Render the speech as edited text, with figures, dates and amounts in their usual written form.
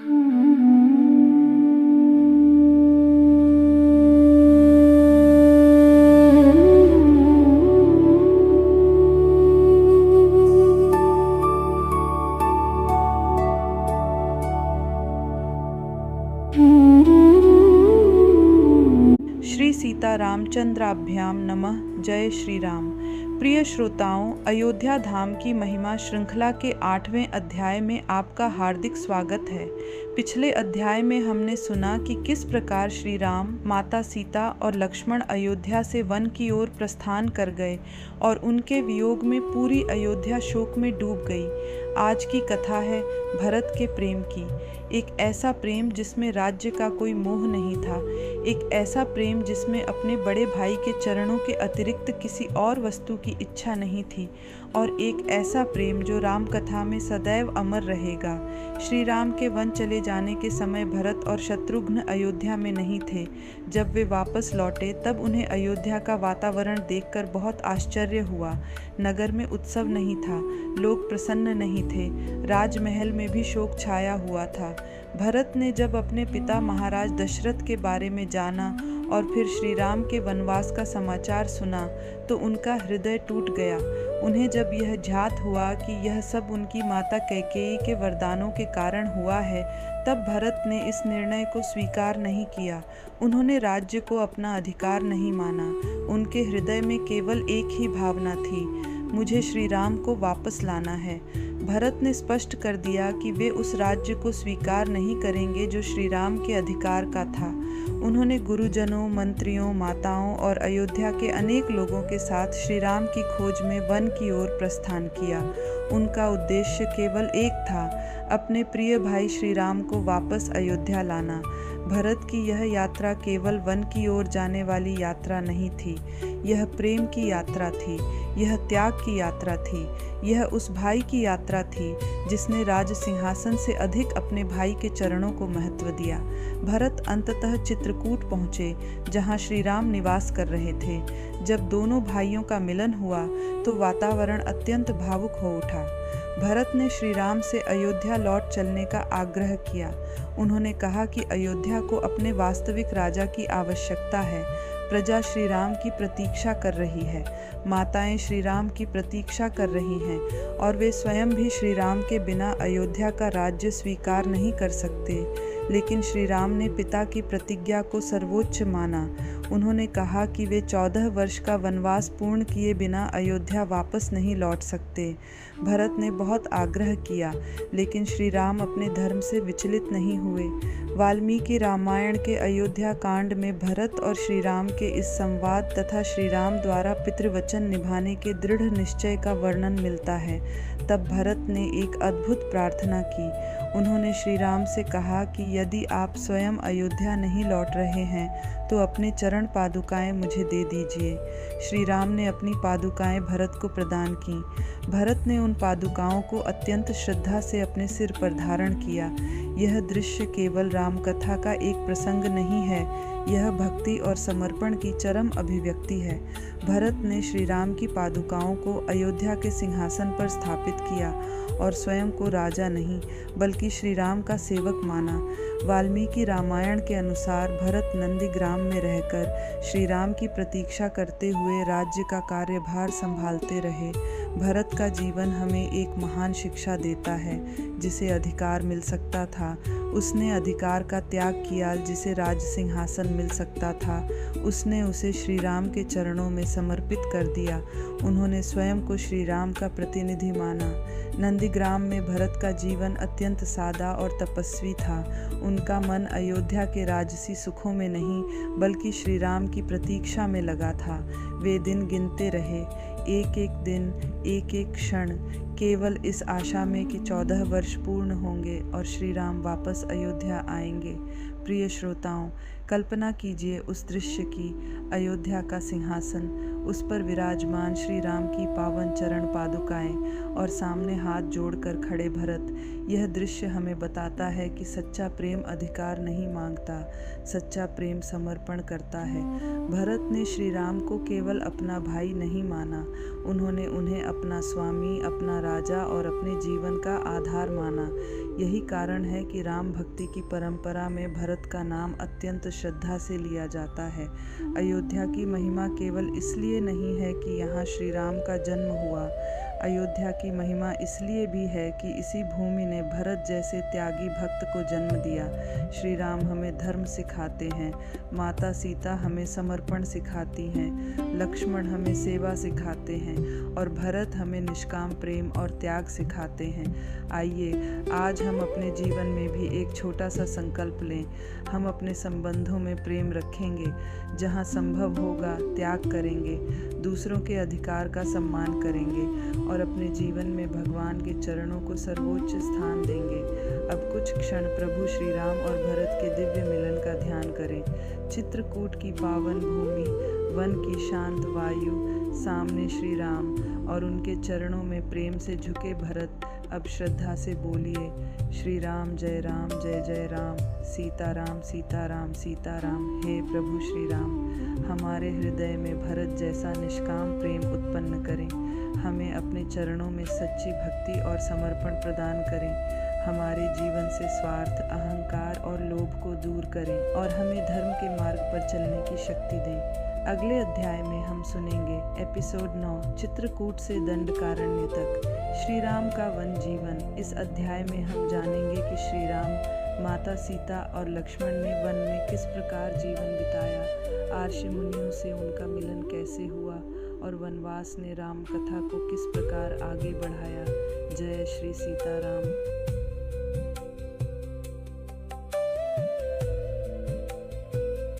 श्री सीता रामचंद्राभ्याम नमः। जय श्री राम। प्रिय श्रोताओं, अयोध्या धाम की महिमा श्रृंखला के 8वें अध्याय में आपका हार्दिक स्वागत है। पिछले अध्याय में हमने सुना कि किस प्रकार श्री राम, माता सीता और लक्ष्मण अयोध्या से वन की ओर प्रस्थान कर गए और उनके वियोग में पूरी अयोध्या शोक में डूब गई। आज की कथा है भरत के प्रेम की। एक ऐसा प्रेम जिसमें राज्य का कोई मोह नहीं था, एक ऐसा प्रेम जिसमें अपने बड़े भाई के चरणों के अतिरिक्त किसी और वस्तु की इच्छा नहीं थी, और एक ऐसा प्रेम जो राम कथा में सदैव अमर रहेगा। श्री राम के वन चले जाने के समय भरत और शत्रुघ्न अयोध्या में नहीं थे। जब वे वापस लौटे तब उन्हें अयोध्या का वातावरण देखकर बहुत आश्चर्य हुआ। नगर में उत्सव नहीं था, लोग प्रसन्न नहीं थे, राजमहल में भी शोक छाया हुआ था। भरत ने जब अपने पिता महाराज दशरथ के बारे में जाना और फिर श्री राम के वनवास का समाचार सुना तो उनका हृदय टूट गया। उन्हें जब यह ज्ञात हुआ कि यह सब उनकी माता कैकेयी के वरदानों के कारण हुआ है, तब भरत ने इस निर्णय को स्वीकार नहीं किया। उन्होंने राज्य को अपना अधिकार नहीं माना। उनके हृदय में केवल एक ही भावना थी, मुझे श्री राम को वापस लाना है। भरत ने स्पष्ट कर दिया कि वे उस राज्य को स्वीकार नहीं करेंगे जो श्री राम के अधिकार का था। उन्होंने गुरुजनों, मंत्रियों, माताओं और अयोध्या के अनेक लोगों के साथ श्री राम की खोज में वन की ओर प्रस्थान किया। उनका उद्देश्य केवल एक था, अपने प्रिय भाई श्री राम को वापस अयोध्या लाना। भरत की यह यात्रा केवल वन की ओर जाने वाली यात्रा नहीं थी, यह प्रेम की यात्रा थी, यह त्याग की यात्रा थी, यह उस भाई की यात्रा थी जिसने राज सिंहासन से अधिक अपने भाई के चरणों को महत्व दिया। भरत अंततः चित्रकूट पहुँचे, जहाँ श्री राम निवास कर रहे थे। जब दोनों भाइयों का मिलन हुआ तो वातावरण अत्यंत भावुक हो उठा। भरत ने श्री राम से अयोध्या लौट चलने का आग्रह किया। उन्होंने कहा कि अयोध्या को अपने वास्तविक राजा की आवश्यकता है। प्रजा श्री राम की प्रतीक्षा कर रही है, माताएं श्री राम की प्रतीक्षा कर रही हैं, और वे स्वयं भी श्री राम के बिना अयोध्या का राज्य स्वीकार नहीं कर सकते। लेकिन श्री राम ने पिता की प्रतिज्ञा को सर्वोच्च माना। उन्होंने कहा कि वे 14 वर्ष का वनवास पूर्ण किए बिना अयोध्या वापस नहीं लौट सकते। भरत ने बहुत आग्रह किया, लेकिन श्री राम अपने धर्म से विचलित नहीं हुए। वाल्मीकि रामायण के अयोध्या कांड में भरत और श्री राम के इस संवाद तथा श्री राम द्वारा पितृवचन निभाने के दृढ़ निश्चय का वर्णन मिलता है। तब भरत ने एक अद्भुत प्रार्थना की। उन्होंने श्री राम से कहा कि यदि आप स्वयं अयोध्या नहीं लौट रहे हैं तो अपने चरण पादुकाएं मुझे दे दीजिए। श्री राम ने अपनी पादुकाएं भरत को प्रदान की। भरत ने उन पादुकाओं को अत्यंत श्रद्धा से अपने सिर पर धारण किया। यह दृश्य केवल राम कथा का एक प्रसंग नहीं है, यह भक्ति और समर्पण की चरम अभिव्यक्ति है। भरत ने श्री राम की पादुकाओं को अयोध्या के सिंहासन पर स्थापित किया और स्वयं को राजा नहीं बल्कि श्री राम का सेवक माना। वाल्मीकि रामायण के अनुसार भरत नंदीग्राम में रहकर श्री राम की प्रतीक्षा करते हुए राज्य का कार्यभार संभालते रहे। भरत का जीवन हमें एक महान शिक्षा देता है, जिसे अधिकार मिल सकता था उसने अधिकार का त्याग किया, जिसे राज सिंहासन मिल सकता था उसने उसे श्री राम के चरणों में समर्पित कर दिया। उन्होंने स्वयं को श्री राम का प्रतिनिधि माना। नंदीग्राम में भरत का जीवन अत्यंत सादा और तपस्वी था। उनका मन अयोध्या के राजसी सुखों में नहीं बल्कि श्री राम की प्रतीक्षा में लगा था। वे दिन गिनते रहे, एक एक दिन, एक एक क्षण, केवल इस आशा में कि 14 वर्ष पूर्ण होंगे और श्री राम वापस अयोध्या आएंगे। प्रिय श्रोताओं, कल्पना कीजिए उस दृश्य की, अयोध्या का सिंहासन, उस पर विराजमान श्री राम की पावन चरण पादुकाएं और सामने हाथ जोड़कर खड़े भरत। यह दृश्य हमें बताता है कि सच्चा प्रेम अधिकार नहीं मांगता, सच्चा प्रेम समर्पण करता है। भरत ने श्री राम को केवल अपना भाई नहीं माना, उन्होंने उन्हें अपना स्वामी, अपना राजा और अपने जीवन का आधार माना। यही कारण है कि राम भक्ति की परंपरा में भरत का नाम अत्यंत श्रद्धा से लिया जाता है। अयोध्या की महिमा केवल इसलिए नहीं है कि यहाँ श्री राम का जन्म हुआ। अयोध्या की महिमा इसलिए भी है कि इसी भूमि ने भरत जैसे त्यागी भक्त को जन्म दिया। श्री राम हमें धर्म सिखाते हैं, माता सीता हमें समर्पण सिखाती हैं, लक्ष्मण हमें सेवा सिखाते हैं और भरत हमें निष्काम प्रेम और त्याग सिखाते हैं। आइए आज हम अपने जीवन में भी एक छोटा सा संकल्प लें। हम अपने संबंधों में प्रेम रखेंगे, जहाँ संभव होगा त्याग करेंगे, दूसरों के अधिकार का सम्मान करेंगे और अपने जीवन में भगवान के चरणों को सर्वोच्च स्थान देंगे। अब कुछ क्षण प्रभु श्री राम और भरत के दिव्य मिलन का ध्यान करें। चित्रकूट की पावन भूमि, वन की शांत वायु, सामने श्री राम और उनके चरणों में प्रेम से झुके भरत। अब श्रद्धा से बोलिए, श्री राम जय राम, सीताराम सीताराम सीताराम। हे प्रभु श्री राम, हमारे हृदय में भरत जैसा निष्काम प्रेम उत्पन्न करें। हमें अपने चरणों में सच्ची भक्ति और समर्पण प्रदान करें। हमारे जीवन से स्वार्थ, अहंकार और लोभ को दूर करें और हमें धर्म के मार्ग पर चलने की शक्ति दें। अगले अध्याय में हम सुनेंगे एपिसोड 9, चित्रकूट से दंडकारण्य तक, श्री राम का वन जीवन। इस अध्याय में हम जानेंगे कि श्री राम, माता सीता और लक्ष्मण ने वन में किस प्रकार जीवन बिताया, आर्षि मुनियों से उनका मिलन कैसे हुआ और वनवास ने राम कथा को किस प्रकार आगे बढ़ाया। जय श्री सीताराम।